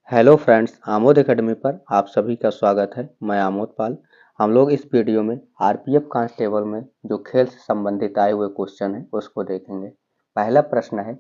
Hello friends, Amod academy पर आप सभी का स्वागत है। मैं आमोद पाल। हम लोग इस वीडियो में आरपीएफ कांस्टेबल में जो खेल से संबंधित आए हुए क्वेश्चन है उसको देखेंगे। पहला प्रश्न है,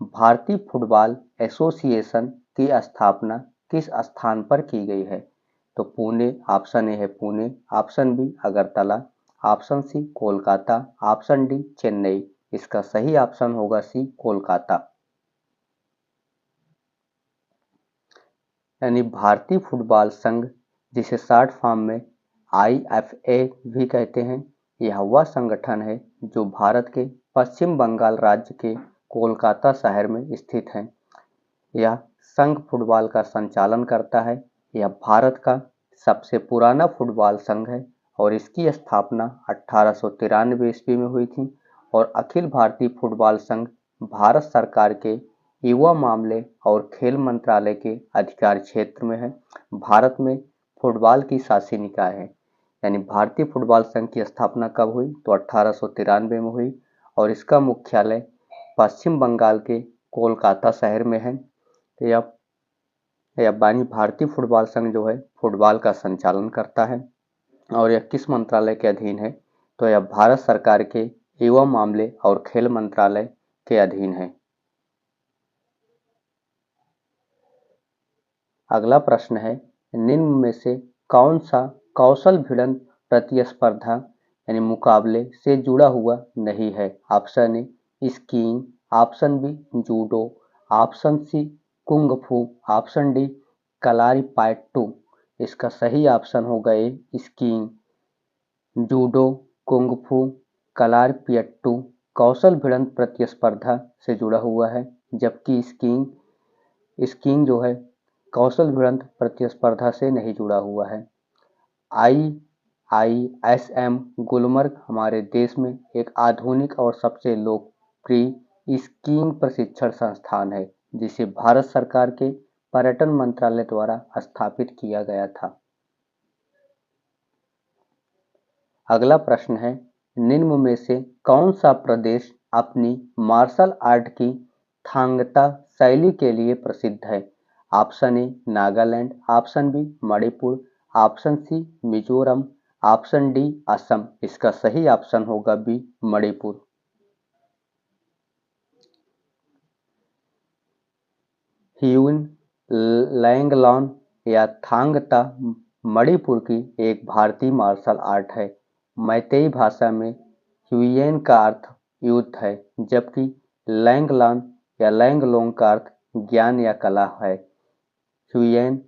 भारतीय फुटबॉल एसोसिएशन की स्थापना किस स्थान पर की गई है? तो पुणे, ऑप्शन ए है Pune, option B Agartala, option C Kolkata, option D Chennai. इसका सही ऑप्शन होगा सी कोलकाता। यानी भारतीय फुटबॉल संघ, जिसे शॉर्ट फॉर्म में आईएफए भी कहते हैं, यह वह संगठन है जो भारत के पश्चिम बंगाल राज्य के कोलकाता शहर में स्थित है। यह संघ फुटबॉल का संचालन करता है। यह भारत का सबसे पुराना फुटबॉल संघ है और इसकी स्थापना 1893 ईस्वी में हुई थी और अखिल भारतीय फुटबॉल संघ भारत सरकार के युवा मामले और खेल मंत्रालय के अधिकार क्षेत्र में है। भारत में फुटबॉल की शासी निकाय है। यानी भारतीय फुटबॉल संघ की स्थापना कब हुई? तो 1893 में हुई और इसका मुख्यालय पश्चिम बंगाल के कोलकाता शहर में है। यह बानी भारतीय फुटबॉल संघ जो है फुटबॉल का संचालन करता है और यह किस मंत्रालय के अधीन है? तो यह भारत सरकार के युवा मामले और खेल मंत्रालय के अधीन है। अगला प्रश्न है, निम्न में से कौन सा कौशल भिड़ंत प्रतिस्पर्धा यानी मुकाबले से जुड़ा हुआ नहीं है? Option A skiing, option B judo, option C kung fu, option D Kalaripayattu. इसका सही ऑप्शन होगा ए स्कीइंग। जूडो, कुंग फू, कलारीपयट्टू कौशल भिड़ंत प्रतिस्पर्धा से जुड़ा हुआ है, जबकि स्कीइंग जो है कौशल भिड़ंत प्रतिस्पर्धा से नहीं जुड़ा हुआ है। IISM गुलमर्ग हमारे देश में एक आधुनिक और सबसे लोकप्रिय स्कीइंग प्रशिक्षण संस्थान है, जिसे भारत सरकार के पर्यटन मंत्रालय द्वारा स्थापित किया गया था। अगला प्रश्न है, निम्न में से कौन सा प्रदेश अपनी मार्शल आर्ट की थांगता शैली के लिए प्रसिद्ध है? Option A Nagaland, option B Manipur, option C Mizoram, option D Assam. इसका सही ऑप्शन होगा बी मणिपुर। ह्यून लैंगलॉन या थांगता मणिपुर की एक भारतीय मार्शल आर्ट है। मैतेई भाषा में ह्यूयेन का अर्थ युद्ध है, जबकि लैंगलॉन या लैंगलोंग का अर्थ ज्ञान या कला है। ह्यूयेन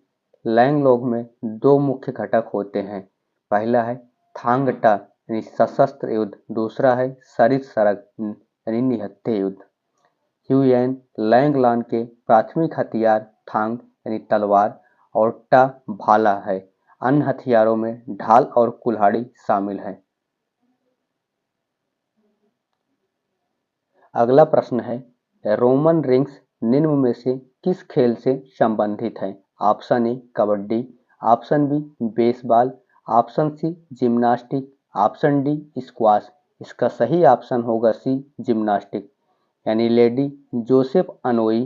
लैंगलोंग में दो मुख्य घटक होते हैं। पहला है थांगटा यानी सशस्त्र युद्ध, दूसरा है सरित सरक यानी निहत्थे युद्ध। ह्यूयेन लैंगलॉन के प्राथमिक हथियार थांग यानी तलवार और टा भाला है। अन्य हथियारों में ढाल और कुल्हाड़ी शामिल है। अगला प्रश्न है, रोमन रिंग्स निम्न में से किस खेल से संबंधित है? Option A kabaddi, option B baseball, option C gymnastic, option D squash. इसका सही ऑप्शन होगा सी जिम्नास्टिक। यानी लेडी जोसेफ अनोई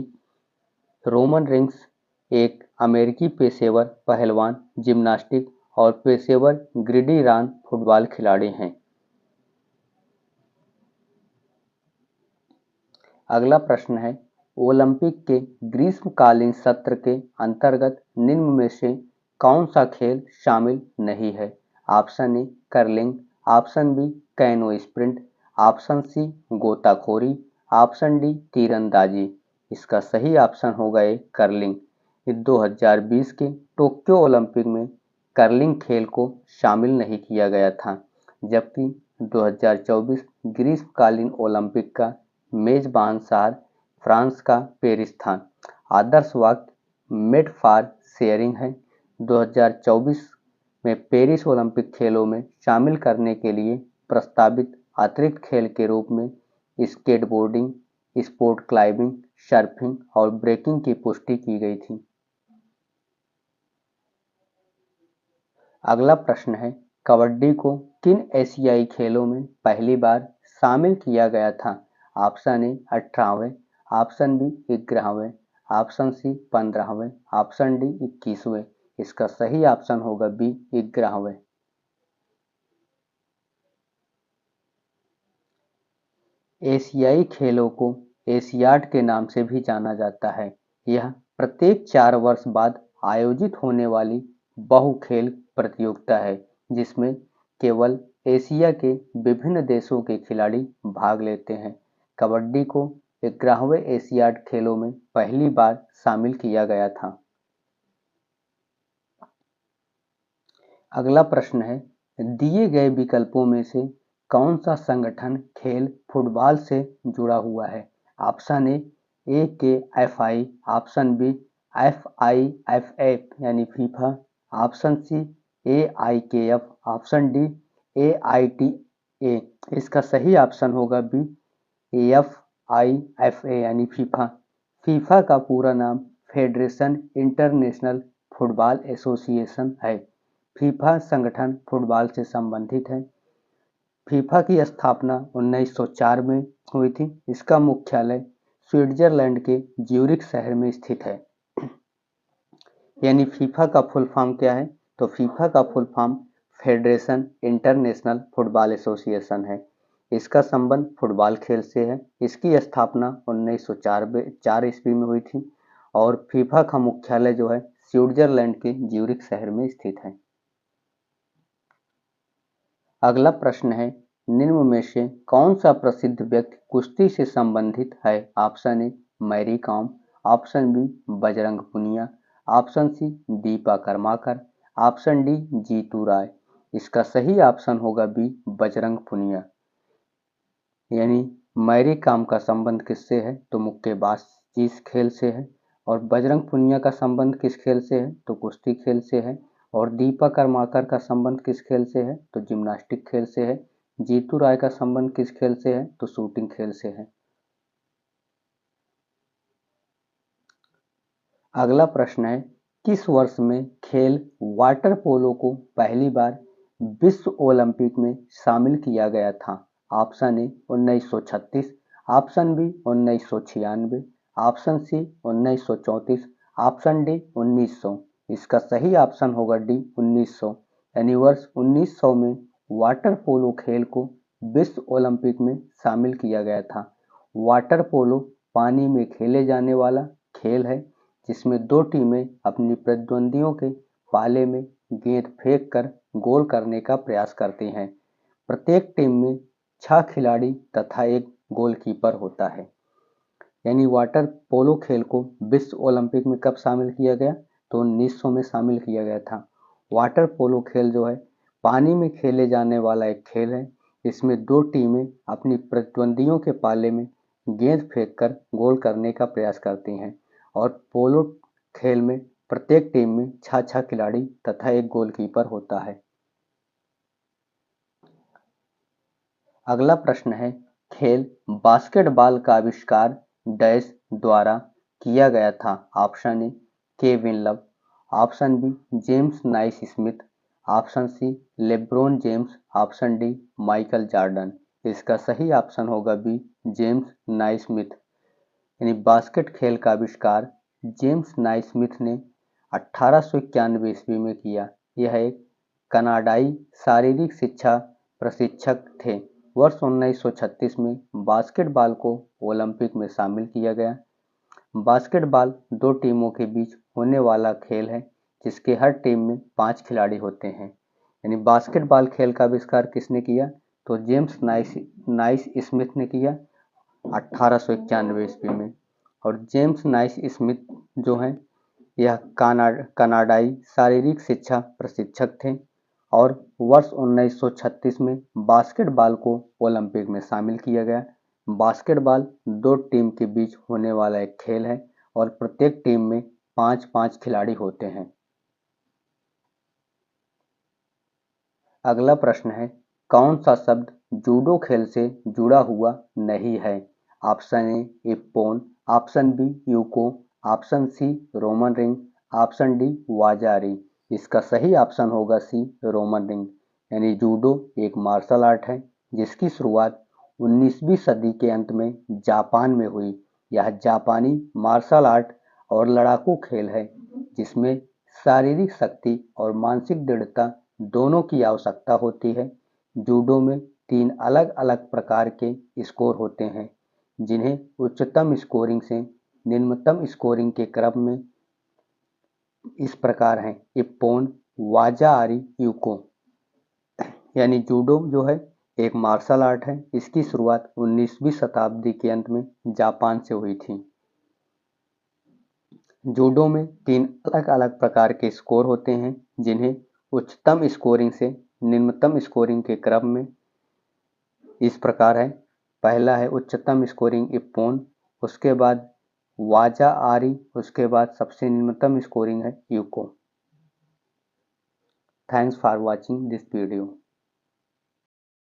रोमन रिंग्स एक अमेरिकी पेशेवर पहलवान, जिम्नास्टिक और पेशेवर ग्रिडिरान फुटबॉल खिलाड़ी हैं। अगला प्रश्न है, ओलंपिक के ग्रीष्मकालीन सत्र के अंतर्गत निम्न में से कौन सा खेल शामिल नहीं है? Option A curling, option B canoe sprint, option C गोताखोरी, ऑप्शन डी तीरंदाजी। इसका सही ऑप्शन होगा ए कर्लिंग। 2020 के टोक्यो ओलंपिक में कर्लिंग खेल को शामिल नहीं किया गया था, जबकि 2024 ग्रीष्मकालीन ओलंपिक का मेजबान शहर फ्रांस का पेरिस था। आदर्श वाक्य मेड फॉर शेयरिंग है। 2024 में पेरिस ओलंपिक खेलों में शामिल करने के लिए प्रस्तावित अतिरिक्त खेल के रूप में स्केटबोर्डिंग, स्पोर्ट क्लाइंबिंग, सर्फिंग और ब्रेकिंग की पुष्टि की गई थी। अगला प्रश्न है, कबड्डी को किन एशियाई खेलों में पहली बार शामिल किया गया था? ऑप्शन ए 18वें, ऑप्शन बी 11वें, ऑप्शन सी 15वें, ऑप्शन डी 21वें। इसका सही ऑप्शन होगा बी 11वें। एशियाई खेलों को एशियाड के नाम से भी जाना जाता है। यह प्रत्येक 4 वर्ष बाद आयोजित होने वाली बहु खेल प्रतियोगिता है, जिसमें केवल एशिया के विभिन्न देशों के खिलाड़ी भाग लेते हैं। कबड्डी को 11वें एशियाड खेलों में पहली बार शामिल किया गया था। अगला प्रश्न है, दिए गए विकल्पों में से कौन सा संगठन खेल फुटबॉल से जुड़ा हुआ है? Option A K F I, option B F I F F यानी FIFA, option C A I K F, option D A I T A. इसका सही ऑप्शन होगा B F I F A यानी FIFA. FIFA का पूरा नाम federation international football association FIFA. फीफा संगठन फुटबॉल से संबंधित है। फीफा की स्थापना 1904 में हुई थी। इसका मुख्यालय स्विट्जरलैंड के ज्यूरिख शहर में स्थित है। यानी फीफा का फुल फॉर्म क्या है? तो फीफा का full form federation international football association है। इसका संबंध फुटबॉल खेल से है। इसकी स्थापना 1904 ईस्वी में हुई थी और फीफा का मुख्यालय जो है स्विट्जरलैंड के ज्यूरिख शहर में स्थित है। अगला प्रश्न है, निम्न में से कौन सा प्रसिद्ध व्यक्ति कुश्ती से संबंधित है? Option A Mary Kom, option B Bajrang Punia, option C Deepa Karmakar, option D Jitu Rai. इसका सही ऑप्शन होगा बी बजरंग पुनिया। यानी मैरी कॉम का संबंध किससे है? तो मुक्केबाजी इस खेल से है। और बजरंग पुनिया का संबंध किस खेल से है? तो कुश्ती खेल से है। और दीपा कर्माकर का संबंध किस खेल से है? तो जिम्नास्टिक खेल से है। जीतू राय का संबंध किस खेल से है? तो शूटिंग खेल से है। अगला प्रश्न है, किस वर्ष में खेल वाटर पोलो को पहली बार विश्व ओलंपिक में शामिल किया गया था? Option A 1936, option B 1996, option C 1934, option D 1900। इसका सही ऑप्शन होगा डी 1900। यानी वर्ष 1900 में वाटर पोलो खेल को विश्व ओलंपिक में शामिल किया गया था। वाटर पोलो पानी में खेले जाने वाला खेल है, जिसमें दो टीमें अपनी प्रतिद्वंदियों के पाले में गेंद फेंक कर गोल करने का प्रयास करती हैं। प्रत्येक टीम में 6 खिलाड़ी तथा एक गोलकीपर होता है। यानी वाटर पोलो खेल को विश्व ओलंपिक में कब शामिल किया गया? तो 1900 में शामिल किया गया था। वाटर पोलो खेल जो है पानी में खेले जाने वाला एक खेल है। इसमें दो टीमें अपनी प्रतिद्वंदियों के पाले में गेंद फेंककर गोल करने का प्रयास करती हैं और पोलो खेल में प्रत्येक टीम में 6 खिलाड़ी तथा एक गोलकीपर होता है। अगला प्रश्न है, खेल बास्केटबॉल का आविष्कार डैश द्वारा किया गया था? Option A Kevin Love, option B James Naismith, option C LeBron James, option D Michael Jordan. इसका सही ऑप्शन होगा बी जेम्स नाइस स्मिथ। यानी बास्केट खेल का आविष्कार जेम्स नाइस्मिथ ने 1891 ईस्वी में किया। यह एक कनाडाई शारीरिक शिक्षा प्रशिक्षक थे। वर्ष 1936 में बास्केटबॉल को ओलंपिक में शामिल किया गया। बास्केटबॉल दो टीमों के बीच होने वाला खेल है, जिसके हर टीम में 5 खिलाड़ी होते हैं। यानी बास्केटबॉल खेल का आविष्कार किसने किया? तो जेम्स नाइस स्मिथ ने किया 1891 ईस्वी में। और जेम्स नाइस स्मिथ जो हैं यह कनाडाई शारीरिक शिक्षा प्रशिक्षक थे और वर्ष 1936 में बास्केटबॉल को ओलंपिक में शामिल किया गया। बास्केटबॉल दो टीम के बीच होने वाला एक खेल है और प्रत्येक टीम में 5-5 खिलाड़ी होते हैं। अगला प्रश्न है, कौन सा शब्द जूडो खेल से जुड़ा हुआ नहीं है? Option A ippon, option B yuko, option C Roman ring, option D wazaari. इसका सही ऑप्शन होगा सी रोमन रिंग। यानी जूडो एक मार्शल आर्ट है जिसकी शुरुआत 19वीं सदी के अंत में जापान में हुई। यह जापानी मार्शल आर्ट और लड़ाकू खेल है जिसमें शारीरिक शक्ति और मानसिक दृढ़ता दोनों की आवश्यकता होती है। जूडो में 3 अलग-अलग प्रकार के स्कोर होते हैं, जिन्हें उच्चतम स्कोरिंग से निम्नतम स्कोरिंग के क्रम में इस प्रकार हैं: इप्पोन, वाजा-आरी, यूको। यानी जूडो जो है एक मार्शल आर्ट है। इसकी शुरुआत 19वीं शताब्दी के अंत में जापान से हुई थी। जूडो में 3 अलग-अलग प्रकार के स्कोर होते हैं, जिन्हें उच्चतम स्कोरिंग से निम्नतम स्कोरिंग के क्रम में इस प्रकार है। पहला है उच्चतम स्कोरिंग इप्पोन, उसके बाद वाजा-आरी, उसके बाद सबसे निम्नतम स्कोरिंग है UCO. Thanks for watching this video.